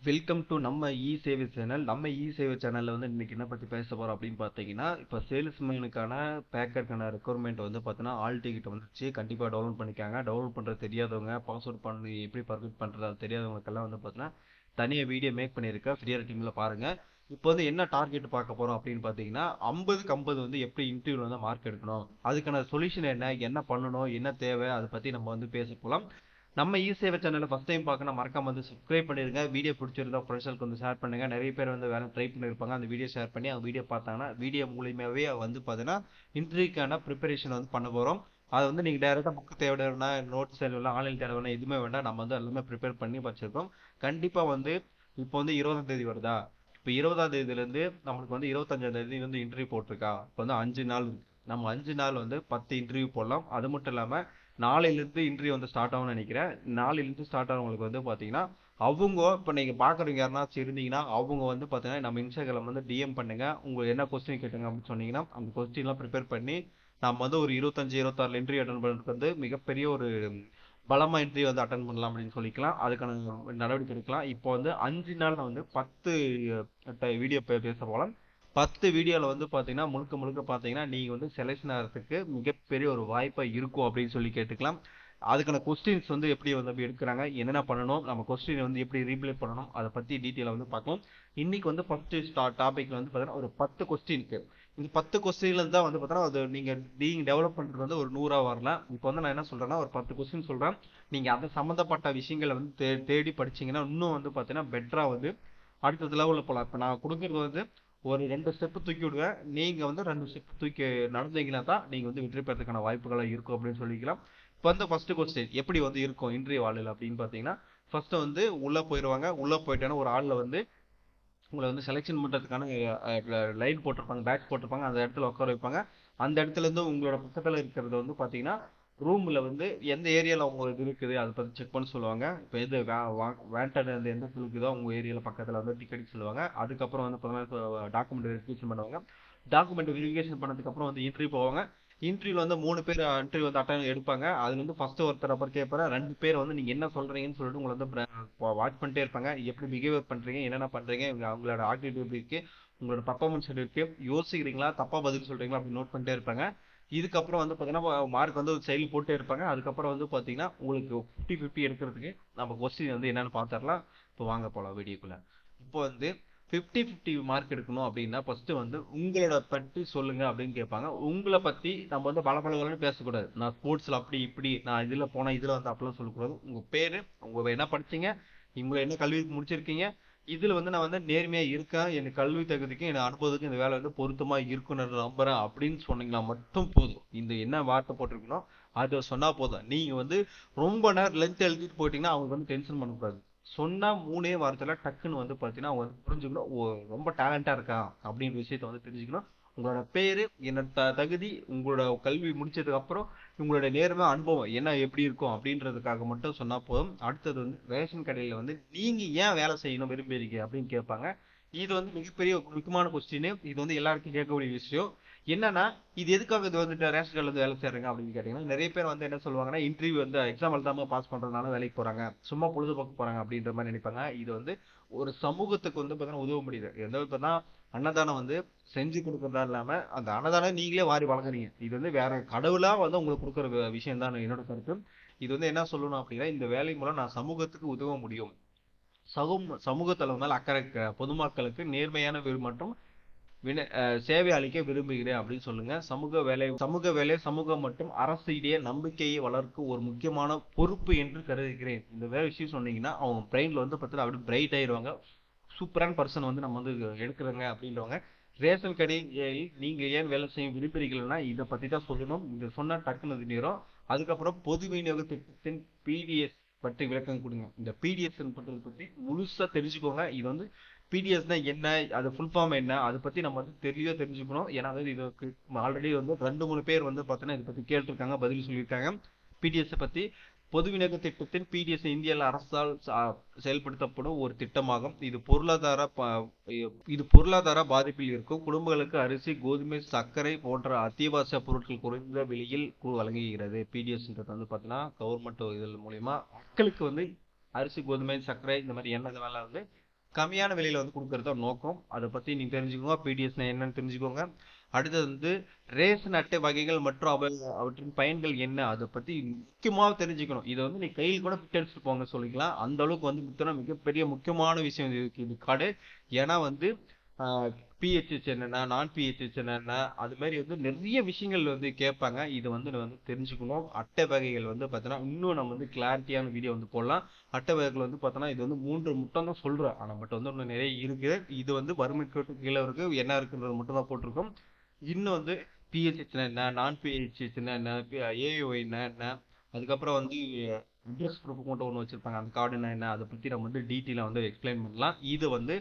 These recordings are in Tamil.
வெல்கம் டு நம்ம இ சேவை சேனல். நம்ம இ சேவை சேனல்ல வந்து இன்னைக்கு என்ன பத்தி பேச போறோம் அப்படின்னு பார்த்தீங்கன்னா, இப்போ சேல்ஸ்மேனுக்கான பேக்கருக்கான ரெக்குவயர்மெண்ட் வந்து பார்த்தீங்கன்னா ஆல் டிக்கெட் வந்துருச்சு. கண்டிப்பாக டவுன்லோட் பண்ணிக்காங்க. டவுன்லோட் பண்ணுறது தெரியாதவங்க, பாஸ்வேர்ட் பண்ணி எப்படி பர்மிட் பண்ணுறது அது தெரியாதவங்களுக்கெல்லாம் வந்து பார்த்தீங்கன்னா தனியாக வீடியோ மேக் பண்ணியிருக்கேன். ஃப்ரீயாக டீமில் பாருங்கள். இப்போ வந்து என்ன டார்கெட் பார்க்க போகிறோம் அப்படின்னு பார்த்தீங்கன்னா, 50க்கு 50 வந்து எப்படி இன்டர்வியூவில் வந்து மார்க் எடுக்கணும், அதுக்கான சொல்யூஷன் என்ன, என்ன பண்ணணும், என்ன தேவை, அதை பற்றி நம்ம வந்து பேச போகலாம். நம்ம இ சேவை சேனலை ஃபஸ்ட் டைம் பார்க்கணும் மறக்காம வந்து சப்ஸ்கிரைப் பண்ணிருங்க. வீடியோ பிடிச்சிருந்தா ஃப்ரெண்ட்ஸ்களுக்கு வந்து ஷேர் பண்ணுங்க. நிறைய பேர் வந்து வேற ட்ரை பண்ணியிருப்பாங்க, அந்த வீடியோ ஷேர் பண்ணி அவங்க வீடியோ பார்த்தாங்கன்னா வீடியோ மூலியமாகவே வந்து பார்த்தீங்கன்னா இன்டர்வியூக்கான ப்ரிப்பரேஷன் வந்து பண்ண போகிறோம். அதை வந்து நீங்கள் டேரெக்டாக புக்கு தேவைன்னா நோட்ஸ் தேவையில்லை, ஆன்லைன் தேவைன்னா எதுவுமே வேண்டாம். நம்ம வந்து எல்லாமே ப்ரிப்பேர் பண்ணி வச்சிருக்கோம். கண்டிப்பாக வந்து இப்போ வந்து 20ஆம் தேதி வருதா, இப்போ 20ஆம் தேதியிலேருந்து நம்மளுக்கு வந்து 25ஆம் தேதி வந்து இன்டர்வியூ போட்டிருக்கா. இப்போ வந்து 5 நாள் இருக்கு. நம்ம 5 நாள் வந்து 10 இன்டர்வியூ போடலாம். அது மட்டும் இல்லாமல் நாளையிலேருந்து இன்டர்வியூ வந்து ஸ்டார்ட் ஆகும்னு நினைக்கிறேன். நாளையிலேருந்து ஸ்டார்ட் ஆகிறவங்களுக்கு வந்து பார்த்தீங்கன்னா அவங்க இப்போ நீங்கள் பார்க்குறவங்க யாருனாச்சும் இருந்தீங்கன்னா அவங்க வந்து பார்த்தீங்கன்னா நம்ம இன்ஸ்டாகிராம் வந்து டிஎம் பண்ணுங்க. உங்களுக்கு என்ன கொஸ்டின் கேட்டுங்க அப்படின்னு சொன்னீங்கன்னா அந்த கொஸ்டின்லாம் ப்ரிப்பேர் பண்ணி நம்ம வந்து ஒரு 25-26 இன்டர்வியூ அட்டன் பண்ணுறதுக்கு வந்து மிகப்பெரிய ஒரு பலமா இன்டர்வியூ வந்து அட்டன் பண்ணலாம் அப்படின்னு சொல்லிக்கலாம். அதுக்கான நடவடிக்கை எடுக்கலாம். இப்போ வந்து 5 நாள்ல வந்து 10 வீடியோ பேச போகலாம். 10 வீடியோவில் வந்து பார்த்தீங்கன்னா முழுக்க முழுக்க பார்த்தீங்கன்னா நீங்கள் வந்து செலெக்ஷன் ஆகிறதுக்கு மிகப்பெரிய ஒரு வாய்ப்பாக இருக்கும் அப்படின்னு சொல்லி கேட்டுக்கலாம். அதுக்கான கொஸ்டின்ஸ் வந்து எப்படி வந்து எடுக்கிறாங்க, என்னென்ன பண்ணணும், நம்ம கொஸ்டின் வந்து எப்படி ரீப்ளை பண்ணணும், அதை பற்றி டீட்டெயிலாக வந்து பார்க்கலாம். இன்னைக்கு வந்து ஃபர்ஸ்ட் டாபிக்ல வந்து பார்த்தீங்கன்னா ஒரு 10 கொஸ்டினுக்கு இந்த 10 கொஸ்டின்ல தான் வந்து பார்த்தீங்கன்னா அது நீங்கள் டெவலப் பண்ணுறது வந்து ஒரு 100 வரலாம். இப்போ வந்து நான் என்ன சொல்கிறேன்னா ஒரு 10 கொஸ்டின் சொல்கிறேன். நீங்கள் அதை சம்மந்தப்பட்ட விஷயங்களை வந்து தேடி படிச்சீங்கன்னா இன்னும் வந்து பார்த்தீங்கன்னா பெட்டராக வந்து அடுத்த லெவலில் போகலாம். இப்போ நான் கொடுக்குறது வந்து ஒரு 2 ஸ்டெப்பு தூக்கி விடுவேன். நீங்கள் வந்து 2 ஸ்டெப் தூக்கி நடந்தீங்கன்னா தான் நீங்கள் வந்து வெற்றி பெறதுக்கான வாய்ப்புகளாக இருக்கும் அப்படின்னு சொல்லிக்கலாம். இப்போ வந்து ஃபர்ஸ்ட் கொஸ்டின் எப்படி வந்து இருக்கும் இன்டர்வியூ ஆளில் அப்படின்னு பார்த்தீங்கன்னா, ஃபர்ஸ்ட் வந்து உள்ளே போயிடுவாங்க. உள்ளே போயிட்டேன்னா ஒரு ஆளில் வந்து உங்களை வந்து செலெக்ஷன் பண்ணுறதுக்கான லைன் போட்டிருப்பாங்க, பேட்ச் போட்டிருப்பாங்க. அந்த இடத்துல உட்கார வைப்பாங்க. அந்த இடத்துல இருந்து உங்களோட பக்கத்தில் இருக்கிறது வந்து பார்த்தீங்கன்னா ரூமில் வந்து எந்த ஏரியாவில் உங்களுக்கு இருக்குது அதை பற்றி செக் பண்ண சொல்லுவாங்க. இப்போ எது வேண்டட் அந்த எந்த இருக்குதோ உங்கள் ஏரியாவில் பக்கத்தில் வந்து டிக்கெட் சொல்லுவாங்க. அதுக்கப்புறம் வந்து பார்த்தீங்கன்னா டாக்குமெண்ட் வெரிஃபிகேஷன் பண்ணுவாங்க. டாக்குமெண்ட் வெரிஃபிகேஷன் பண்ணதுக்கப்புறம் வந்து இன்டர்வியூ போவாங்க. இன்டர்வியூல வந்து 3 பேர் இன்டர்வியூ வந்து அட்டன் எடுப்பாங்க. அதுல வந்து ஃபர்ஸ்ட் ஒருத்தர் அப்புறம் கேட்பாரு. 2 பேர் வந்து நீங்க என்ன சொல்றீங்கன்னு சொல்லிட்டு உங்களை வந்து வாட்ச் பண்ணிட்டே இருப்பாங்க. எப்படி பிஹேவியர் பண்றீங்க, என்னென்ன பண்றீங்க, அவங்களோட ஆக்டிவிட்டி எப்படி இருக்கு, உங்களோட பர்ஃபார்மன்ஸ் எப்படி இருக்கு, யோசிக்கிறீங்களா, தப்பா பதில் சொல்றீங்களா அப்படி நோட் பண்ணிட்டே இருப்பாங்க. இதுக்கப்புறம் வந்து பார்த்தீங்கன்னா மார்க் வந்து சைடில் போட்டே இருப்பாங்க. அதுக்கப்புறம் வந்து பார்த்தீங்கன்னா உங்களுக்கு 50-50 எடுக்கிறதுக்கு நம்ம கொஸ்டின் வந்து என்னன்னு பார்த்துடலாம். இப்போ வாங்க போகலாம் வீடியோக்குள்ள. இப்போ வந்து 50-50 மார்க் எடுக்கணும் அப்படின்னா ஃபர்ஸ்ட் வந்து உங்களோட பற்றி சொல்லுங்க அப்படின்னு கேட்பாங்க. உங்களை பத்தி நம்ம வந்து பலன்னு பேசக்கூடாது. நான் ஸ்போர்ட்ஸ்ல அப்படி இப்படி, நான் இதுல போனேன் இதுல வந்து அப்படிலாம் சொல்லக்கூடாது. உங்க பேரு, உங்க என்ன படிச்சீங்க, உங்களை என்ன கல்வி முடிச்சிருக்கீங்க, இதுல வந்து நான் வந்து நேர்மையா இருக்கேன், என் கல்வி தகுதிக்கும் என் அனுபவத்துக்கும் இந்த வேலை வந்து பொருத்தமா இருக்குன்னு நம்புறேன் அப்படின்னு சொன்னீங்கன்னா மட்டும் போதும். இந்த என்ன வார்த்தை போட்டிருக்கணும் அதை சொன்னா போதும். நீங்க வந்து ரொம்ப நேரம் லென்த் எழுதிட்டு போயிட்டீங்கன்னா அவங்க வந்து டென்ஷன் பண்ணக்கூடாது. சொன்னா 3 வாரத்துல டக்குன்னு வந்து பாத்தீங்கன்னா அவங்க வந்து புரிஞ்சுக்கணும். ரொம்ப டேலண்டா இருக்கா அப்படின்ற விஷயத்த வந்து தெரிஞ்சுக்கணும். உங்களோட பேரு என்ன, தகுதி, உங்களோட கல்வி முடிச்சதுக்கு அப்புறம் உங்களோட நேர்மை அனுபவம் என்ன எப்படி இருக்கும் அப்படின்றதுக்காக மட்டும் சொன்னா போதும். அடுத்தது வந்து ரேஷன் கடையில வந்து நீங்க ஏன் வேலை செய்யணும் விரும்புறீங்க அப்படின்னு கேட்பாங்க. இது வந்து மிகப்பெரிய முக்கியமான கொஸ்டின். இது வந்து எல்லாருக்கும் கேட்கக்கூடிய விஷயம். என்னன்னா இது எதுக்காக இது வந்துட்டு ரேஷன் கடையில வந்து வேலை செய்யறீங்க அப்படின்னு கேட்டீங்கன்னா நிறைய பேர் வந்து என்ன சொல்லுவாங்கன்னா இன்டர்வியூ வந்து எக்ஸாம் எழுதாம பாஸ் பண்றதுனால வேலைக்கு போறாங்க, சும்மா பொழுதுபோக்கு போறாங்க அப்படின்ற மாதிரி நினைப்பாங்க. இது வந்து ஒரு சமூகத்துக்கு வந்து பார்த்தீங்கன்னா உதவ முடியுது. எந்த விதம்னா அன்னதானம் வந்து செஞ்சு கொடுக்கறதா இல்லாம அந்த அன்னதானம் நீங்களே வாரி வழங்குறீங்க. இது வந்து வேற கடவுளா வந்து உங்களுக்கு கொடுக்குற விஷயம் தான் என்னோட கருத்து. இது வந்து என்ன சொல்லணும் அப்படின்னா இந்த வேலை மூலம் நான் சமூகத்துக்கு உதவ முடியும். சமூக தலைவர் மேல அக்கறை பொதுமக்களுக்கு நேர்மையான மற்றும் சேவை அளிக்க விரும்புகிறேன் அப்படின்னு சொல்லுங்க. சமூக வேலை சமூகம் மற்றும் அரசு இடையே நம்பிக்கையை வளர்க்க ஒரு முக்கியமான பொறுப்பு என்று கருதுகிறேன். இந்த வேற விஷயம் சொன்னீங்கன்னா அவங்க பிரெயின்ல வந்து பார்த்தா அப்படி பிரைட் ஆயிடுவாங்க. சூப்பரான பர்சன் வந்து நம்ம வந்து எடுக்கிறோங்க அப்படின்றவங்க. ரேஷன் கடையில் நீங்க ஏன் வேலை செய்ய விரும்புகிறீர்கள்னா இதை பத்தி தான் சொல்லணும். இதை சொன்னா டக்குன்னு நேரம். அதுக்கப்புறம் பொது விநியோக திட்டத்தின் பிடிஎஸ் பற்றி விளக்கம் கொடுங்க. இந்த பிடிஎஸ் பற்றி முழுசா தெரிஞ்சுக்கோங்க. இது வந்து பிடிஎஸ்னா என்ன, அது ஃபுல் ஃபார்ம் என்ன, அதை பத்தி நம்ம வந்து தெளிவா தெரிஞ்சுக்கணும். ஏன்னா வந்து இதுக்கு ஆல்ரெடி வந்து 2-3 பேர் வந்து பார்த்தீங்கன்னா இதை பத்தி கேட்டிருக்காங்க, பதில் சொல்லியிருக்காங்க. பிடிஎஸ் பத்தி பொது விநியோக திட்டத்தின் பிடிஎஸ் இந்திய அரசால் செயல்படுத்தப்படும் ஒரு திட்டமாகும். இது பொருளாதார பாதிப்பில் இருக்கும் குடும்பங்களுக்கு அரிசி, கோதுமை, சர்க்கரை போன்ற அத்தியாவசிய பொருட்கள் குறைந்த விலையில் வழங்குகிறது. பிடிஎஸ் வந்து பார்த்தீங்கன்னா கவர்மெண்ட் இதன் மூலியமா மக்களுக்கு வந்து அரிசி, கோதுமை, சர்க்கரை இந்த மாதிரி எண்ணெய் வந்து கம்மியான விலையில வந்து கொடுக்கறத நோக்கம். அதை பத்தி நீங்க தெரிஞ்சுக்கோங்க. பிடிஎஸ்னா என்னன்னு தெரிஞ்சுக்கோங்க. அடுத்தது வந்து ரேஷன் அட்டை வகைகள் மற்றும் அவற்றின் பயன்கள் என்ன அதை பத்தி முக்கியமா தெரிஞ்சுக்கணும். இதை வந்து நீ கையில் கூட பிட் அடிச்சுட்டு போங்க சொல்லிக்கலாம். அந்த அளவுக்கு வந்து மிகப்பெரிய முக்கியமான விஷயம் இருக்கு இது கார்டு. ஏன்னா வந்து பிஹெச்ஹெச் என்னன்னா, நான் பிஹெச்ஹெச் என்னன்னா, அது மாதிரி வந்து நிறைய விஷயங்கள் வந்து கேட்பாங்க. இது வந்து நான் வந்து தெரிஞ்சுக்கணும். அட்டை வகைகள் வந்து பார்த்தோன்னா இன்னும் நம்ம வந்து கிளாரிட்டியான வீடியோ வந்து போடலாம். அட்டை வகைகள் வந்து பார்த்தோன்னா இது வந்து 3 மட்டும் தான் சொல்றேன். ஆனால் பட் வந்து இன்னும் நிறைய இருக்கு. இது வந்து வறுமை கோட்டு கீழே இருக்கு என்ன இருக்குன்றது மட்டும் தான் போட்டிருக்கோம். இன்னும் வந்து பிஹெச்ஹெச்னா என்ன, நான் பிஹெச்ஹெச்னா என்ன, ஏஓஐனா என்ன, அதுக்கப்புறம் வந்து அட்ரஸ் ப்ரூஃப் மட்டும் ஒன்று வச்சிருப்பாங்க, அந்த கார்டுனா என்ன, அதை பற்றி நம்ம வந்து டீட்டெயிலாக வந்து எக்ஸ்பிளைன் பண்ணலாம். இது வந்து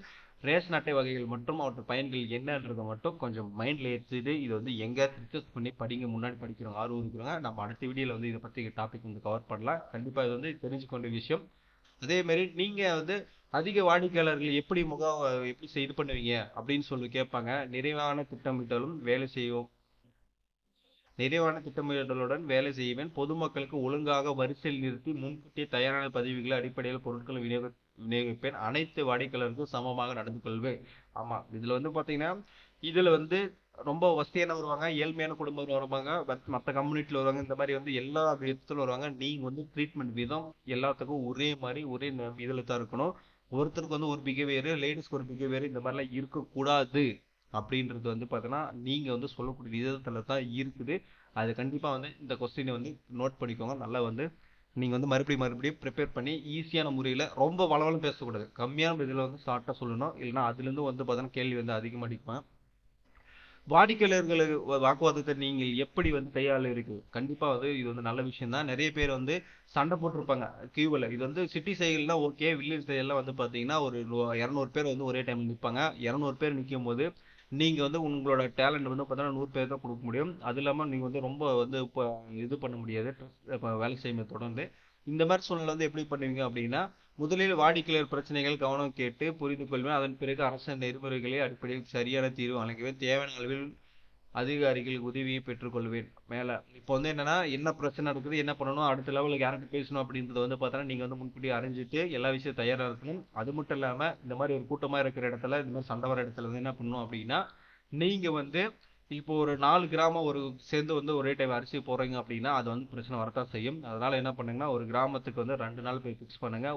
ரேஷன் அட்டை வகைகள் மற்றும் அவற்றை பயன்கள் என்னன்றதை மட்டும் கொஞ்சம் மைண்ட்ல ஏற்றிட்டு இது வந்து எங்க ரிசர்ச் பண்ணி படிங்க. முன்னாடி படிக்கிறோம் ஆர்வம் இருக்கிறோங்க. நம்ம அடுத்த வீடியோல வந்து இதை பத்தி டாபிக் வந்து கவர் பண்ணலாம். கண்டிப்பா இது வந்து தெரிஞ்சுக்கொண்ட விஷயம். அதே மாதிரி நீங்க வந்து அதிக வாடிக்கையாளர்கள் எப்படி இது பண்ணுவீங்க அப்படின்னு சொல்லி கேட்பாங்க. நிறைவான திட்டமிடலுடன் வேலை செய்வேன். பொதுமக்களுக்கு ஒழுங்காக வரிசையில் நிறுத்தி முன்கூட்டியே தயாரான பதிவுகளை அடிப்படையில் பொருட்களை விநியோகிப்பேன். அனைத்து வாடிக்கையாளருக்கும் சமமாக நடந்து கொள்வேன். ஆமா, இதுல வந்து பாத்தீங்கன்னா இதுல வந்து ரொம்ப வசதியான வருவாங்க, ஏழ்மையான குடும்பம் வருவாங்க, மற்ற கம்யூனிட்டில வருவாங்க. இந்த மாதிரி வந்து எல்லா விதத்துல வருவாங்க. நீங்க வந்து ட்ரீட்மெண்ட் விதம் எல்லாத்துக்கும் ஒரே மாதிரி ஒரே இதுல தான் இருக்கணும். ஒருத்தருக்கு வந்து ஒரு பிஹேவியர், லேடிஸ்க்கு ஒரு பிஹேவியர் இந்த மாதிரிலாம் இருக்கக்கூடாது. அப்படின்றது வந்து பார்த்தோன்னா நீங்க வந்து சொல்லக்கூடிய விதத்துல தான் இருக்குது. அது கண்டிப்பா வந்து இந்த கொஸ்டினை வந்து நோட் பண்ணிக்கோங்க. நல்லா வந்து நீங்க வந்து மறுபடியும் ப்ரிப்பேர் பண்ணி ஈஸியான முறையில் ரொம்ப வளவலும் பேசக்கூடாது. கம்மியான இதில் வந்து ஷார்ட்டாக சொல்லணும். இல்லைன்னா அதுலேருந்து வந்து பார்த்தோன்னா கேள்வி வந்து அதிகமாக அடிப்பேன். வாடிக்கையாளர்களுக்கு வாக்குவாதத்தை நீங்கள் எப்படி வந்து கையாள இருக்கு. கண்டிப்பா வந்து இது வந்து நல்ல விஷயம் தான். நிறைய பேர் வந்து சண்டை போட்டிருப்பாங்க கியூவில். இது வந்து சிட்டி சைடுல ஓகே, வில்லேஜ் சைடுலாம் வந்து பாத்தீங்கன்னா ஒரு 200 பேர் வந்து ஒரே டைம் நிற்பாங்க. 200 பேர் நிற்கும் போது நீங்க வந்து உங்களோட டேலண்ட் வந்து பார்த்தீங்கன்னா 100 பேர் தான் கொடுக்க முடியும். அது இல்லாம நீங்க வந்து ரொம்ப வந்து இப்போ இது பண்ண முடியாது. இப்போ வேலை செய்யும் தொடர்ந்து இந்த மாதிரி சூழ்நிலை வந்து எப்படி பண்ணுவீங்க அப்படின்னா, முதலில் வாடிக்கையாளர் பிரச்சனைகள் கவனம் கேட்டு புரிந்து கொள்வேன். அதன் பிறகு அரசு நெறிமுறைகளை அடிப்படையில் சரியான தீர்வு வழங்குவேன். தேவையான அளவில் அதிகாரிகள் உதவியை பெற்றுக்கொள்வேன். மேல இப்போ வந்து என்னன்னா என்ன பிரச்சனை இருக்குது, என்ன பண்ணணும், அடுத்த லெவலுக்கு யார்கிட்ட பேசணும் அப்படின்றத வந்து பார்த்தோன்னா நீங்க வந்து முன்கூட்டி அறிஞ்சிட்டு எல்லா விஷயம் தயாரா இருக்கணும். அது மட்டும் இல்லாம இந்த மாதிரி ஒரு கூட்டமா இருக்கிற இடத்துல இந்த மாதிரி சண்டை வர இடத்துல வந்து என்ன பண்ணணும் அப்படின்னா, நீங்க வந்து இப்போ ஒரு 4 கிராமம் ஒரு சேர்ந்து வந்து ஒரே டைம் அரிசி போடுறீங்க அப்படின்னா அது வந்து பிரச்சனை வரத்தான் செய்யும். அதனால என்ன பண்ணுங்கன்னா ஒரு கிராமத்துக்கு வந்து 2 நாள் போய் ஃபிக்ஸ் பண்ணுங்க.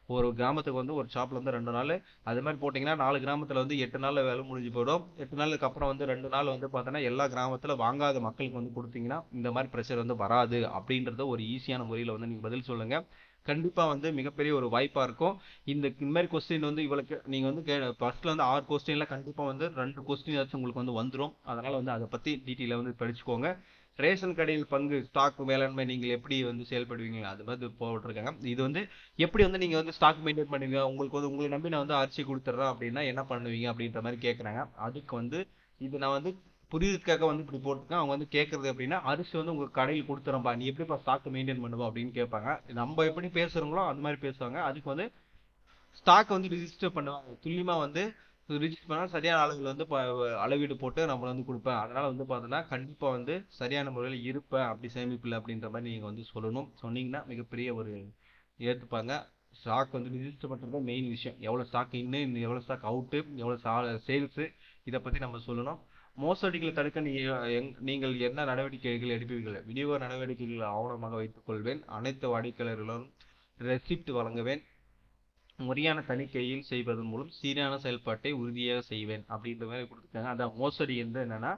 ஒரு கிராமத்துக்கு வந்து ஒரு ஷாப்ல வந்து 2 நாள் அது மாதிரி போட்டிங்கன்னா 4 கிராமத்துல வந்து 8 நாள்ல வேலை முடிஞ்சு போயிடும். 8 நாளுக்கு அப்புறம் வந்து 2 நாள் வந்து பார்த்தோன்னா எல்லா கிராமத்துல வாங்காத மக்களுக்கு வந்து கொடுத்தீங்கன்னா இந்த மாதிரி பிரச்சனை வந்து வராது. அப்படின்றத ஒரு ஈஸியான முறையில் வந்து நீங்க பதில் சொல்லுங்க. கண்டிப்பா வந்து மிகப்பெரிய ஒரு வாய்ப்பா இருக்கும். இந்த மாதிரி கொஸ்டின் வந்து இவளுக்கு நீங்க வந்து ஃபர்ஸ்ட்ல வந்து 6 கொஸ்டின்ல கண்டிப்பா வந்து 2 கொஸ்டின் ஆச்சும் உங்களுக்கு வந்து வந்துடும். அதனால வந்து அதை பத்தி டீட்டெயில வந்து படிச்சுக்கோங்க. ரேஷன் கடையில் பங்கு ஸ்டாக் மேலாண்மை நீங்கள் எப்படி வந்து செயல்படுவீங்க அது மாதிரி போட்டிருக்காங்க. இது வந்து எப்படி வந்து நீங்க வந்து ஸ்டாக் மெயின்டைன் பண்ணுவீங்க, உங்களுக்கு வந்து உங்களை நம்பி நான் வந்து அரிசி கொடுத்துட்றேன் அப்படின்னா என்ன பண்ணுவீங்க அப்படின்ற மாதிரி கேட்குறாங்க. அதுக்கு வந்து இது நான் வந்து புரியுதுக்காக வந்து இப்படி போட்டிருக்கேன். அவங்க வந்து கேட்கறது அப்படின்னா அரிசி வந்து உங்க கடையில் கொடுத்துறோம்பா, நீ எப்படிப்பா ஸ்டாக் மெயின்டைன் பண்ணுவோம் அப்படின்னு கேட்பாங்க. நம்ம எப்படி பேசுறோங்களோ அது மாதிரி பேசுவாங்க. அதுக்கு வந்து ஸ்டாக் வந்து ரிஜிஸ்டர் பண்ணுவாங்க. துல்லியமா வந்து ரிஜிஸ்டர் பண்ணா சரியான அளவில் வந்து அளவீடு போட்டு நம்ம வந்து கொடுப்பேன். அதனால வந்து பார்த்தோன்னா கண்டிப்பா வந்து சரியான முறையில் இருப்பேன் அப்படி சேமிப்பில்லை அப்படின்ற மாதிரி நீங்க வந்து சொல்லணும். சொன்னீங்கன்னா மிகப்பெரிய ஒரு ஏற்றுப்பாங்க. ஸ்டாக் வந்து ரிஜிஸ்டர் பண்ணுறது தான் மெயின் விஷயம். எவ்வளோ ஸ்டாக் இன்னும் எவ்வளோ ஸ்டாக் அவுட்டு, எவ்வளோ சேல்ஸு, இதை பற்றி நம்ம சொல்லணும். மோசடிகளை தடுக்க நீங்கள் என்ன நடவடிக்கைகள் எடுப்பீர்கள். விநியோக நடவடிக்கைகளை ஆவணமாக வைத்துக் கொள்வேன். அனைத்து வாடிக்கையாளர்களும் ரெசிப்ட் வழங்குவேன். முறையான தணிக்கையில் செய்வதன் மூலம் சீரான செயல்பாட்டை உறுதியாக செய்வேன் அப்படின்ற மாதிரி கொடுத்துருக்காங்க. அதான் மோசடி வந்து என்னன்னா,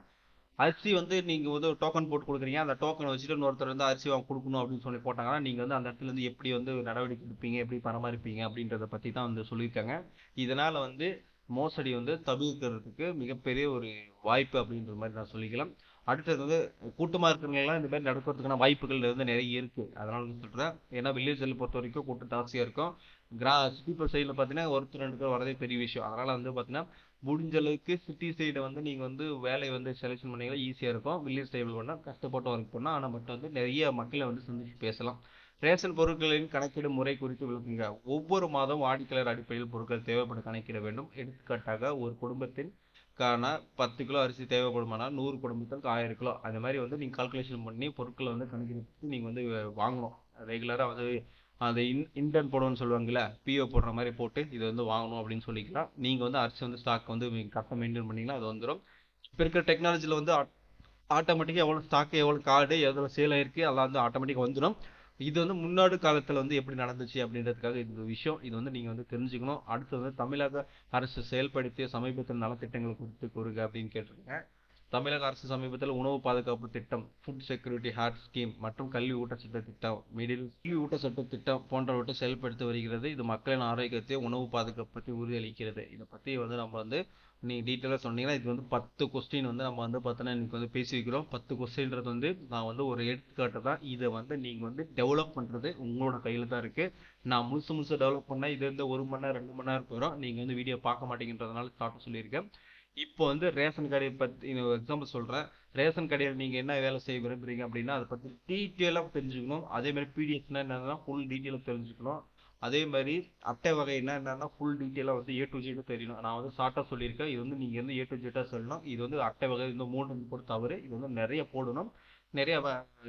அரிசி வந்து நீங்க வந்து ஒரு டோக்கன் போட்டு கொடுக்குறீங்க. அந்த டோக்கன் வச்சுட்டு இன்னொருத்தர் வந்து அரிசி வாங்க கொடுக்கணும் அப்படின்னு சொல்லி போட்டாங்கன்னா நீங்க வந்து அந்த இடத்துல இருந்து எப்படி வந்து நடவடிக்கை எடுப்பீங்க, எப்படி பராமரிப்பீங்க அப்படின்றத பத்தி தான் வந்து சொல்லியிருக்காங்க. இதனால வந்து மோசடி வந்து தவிர்க்கிறதுக்கு மிகப்பெரிய ஒரு வாய்ப்பு அப்படின்ற மாதிரி நான் சொல்லிக்கலாம். அடுத்தது வந்து கூட்டமா இருக்கிறவங்க இந்த மாதிரி நடக்கிறதுக்கான வாய்ப்புகள் வந்து நிறைய இருக்கு. அதனால வந்து சொல்றேன். ஏன்னா வில்லேஜ்ல பொறுத்த வரைக்கும் கூட்டம் ஜாஸ்தியா இருக்கும். சிட்டி சைடுல பாத்தீங்கன்னா ஒருத்தர் 2 பேர் வரதே பெரிய விஷயம். அதனால வந்து பாத்தீங்கன்னா முடிஞ்ச அளவுக்கு சிட்டி சைடு வந்து நீங்க வந்து வேலையை வந்து செலெக்ஷன் பண்ணீங்கன்னா ஈஸியா இருக்கும். வில்லேஜ் சைடு பண்ணா கஷ்டப்பட்டு ஒர்க் பண்ணா ஆனா மட்டும் வந்து நிறைய மக்களை வந்து சந்திச்சு பேசலாம். ரேஷன் பொருட்களின் கணக்கீடு முறை குறித்து விளக்குங்க. ஒவ்வொரு மாதம் வாடிக்கையாளர் அடிப்படையில் பொருட்கள் தேவைப்பட கணக்கிட வேண்டும். எடுத்துக்காட்டாக ஒரு குடும்பத்தின் கான 10 கிலோ அரிசி தேவைப்படுமானால் 100 குடும்பத்திற்கு 1000 கிலோ அந்த மாதிரி வந்து நீங்க கால்குலேஷன் பண்ணி பொருட்களை வந்து கணக்கெடுத்து நீங்க வந்து வாங்கணும். ரெகுலரா வந்து அந்த இன்டர்ன் போடணும்னு சொல்லுவாங்கல்ல, பிஓ போடுற மாதிரி போட்டு இதை வந்து வாங்கணும் அப்படின்னு சொல்லிக்கலாம். நீங்கள் வந்து அரிசி வந்து ஸ்டாக் வந்து கரெக்டாக மெயின்டைன் பண்ணிங்கன்னா அது வந்துடும். இப்போ இருக்கிற டெக்னாலஜியில் வந்து ஆட்டோமேட்டிக்காக எவ்வளோ ஸ்டாக்கு எவ்வளோ கார்டு எவ்வளோ சேல் ஆயிருக்கு அதெல்லாம் வந்து ஆட்டோமேட்டிக்காக வந்துடும். இது வந்து முன்னாடி காலத்தில் வந்து எப்படி நடந்துச்சு அப்படின்றதுக்காக இந்த விஷயம் இது வந்து நீங்கள் வந்து தெரிஞ்சுக்கணும். அடுத்து வந்து தமிழக அரசு செயல்படுத்திய சமீபத்தில் நலத்திட்டங்கள் குறித்து கூறுக அப்படின்னு கேட்டிருக்கேன். தமிழக அரசு சமீபத்தில் உணவு பாதுகாப்பு திட்டம், ஃபுட் செக்யூரிட்டி ஹார்ட் ஸ்கீம் மற்றும் கல்வி ஊட்டச்சத்து திட்டம், கல்வி ஊட்டச்சத்து திட்டம் போன்றவற்றை செயல்படுத்தி வருகிறது. இது மக்களின் ஆரோக்கியத்தை உணவு பாதுகாப்பு பற்றி உறுதியளிக்கிறது. இதை பற்றி வந்து நம்ம வந்து நீங்கள் டீட்டெயிலாக சொன்னீங்கன்னா இது வந்து 10 கொஸ்டின் வந்து நம்ம வந்து பார்த்தோன்னா இன்னைக்கு வந்து பேசி வைக்கிறோம். 10 கொஸ்டின்றது வந்து நான் வந்து ஒரு எடுத்துக்காட்டு தான். இதை வந்து நீங்கள் வந்து டெவலப் பண்ணுறது உங்களோட கையில் தான் இருக்குது. நான் முழுசு டெவலப் பண்ணால் இது வந்து 1 மணி நேரம் 2 மணி நேரம் போயிடும். நீங்கள் வந்து வீடியோ பார்க்க மாட்டேங்கிறதுனால ஸ்டார்ட் சொல்லியிருக்கேன். இப்போ வந்து ரேஷன் கடையை பற்றி எக்ஸாம்பிள் சொல்கிறேன். ரேஷன் கடையில் நீங்கள் என்ன வேலை செய்ய விரும்புறீங்க அப்படின்னா அதை பற்றி டீட்டெயிலாக தெரிஞ்சுக்கணும். அதே மாதிரி பிடிஎஃப்னா என்னன்னா ஃபுல் டீட்டெயிலாக தெரிஞ்சுக்கணும். அதே மாதிரி அட்டை வகை என்னன்னா ஃபுல் டீட்டெயிலாக வந்து ஏ டு ஜெட் தெரியணும். நான் வந்து ஷார்ட்டாக சொல்லியிருக்கேன். இது வந்து நீங்கள் வந்து ஏ டு ஜெட்டாக சொல்லணும். இது வந்து அட்டை வகை இந்த 3 கூட தவறு. இது வந்து நிறைய போடணும். நிறைய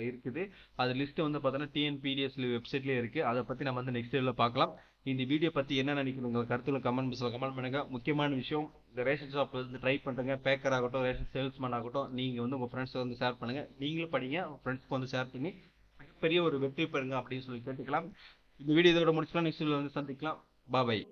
இருக்குது. அது லிஸ்ட் வந்து பார்த்தோன்னா டிஎன்பிடிஎஸ் வெப்சைட்லேயே இருக்குது. அதை பற்றி நம்ம வந்து நெக்ஸ்ட் வீடியோவில் பார்க்கலாம். இந்த வீடியோ பற்றி என்ன நினைக்கிறீங்க உங்கள் கருத்துல கமெண்ட் பாக்ஸில் கமெண்ட் பண்ணுங்க. முக்கியமான விஷயம், இந்த ரேஷன் ஷாப் வந்து ட்ரை பண்ணுங்க. பேக்கர் ஆகட்டும், ரேஷன் சேல்ஸ்மேன் ஆகட்டும், நீங்கள் வந்து உங்கள் ஃப்ரெண்ட்ஸ் வந்து ஷேர் பண்ணுங்க. நீங்களும் படிங்க, உங்கள் ஃப்ரெண்ட்ஸ்க்கு வந்து ஷேர் பண்ணி பெரிய ஒரு வெற்றி பெறுங்க அப்படின்னு சொல்லி கேட்டுக்கலாம். இந்த வீடியோ இதோட முடிச்சுக்கலாம். நெக்ஸ்ட் வீடியோவில் வந்து சந்திக்கலாம். பாய்.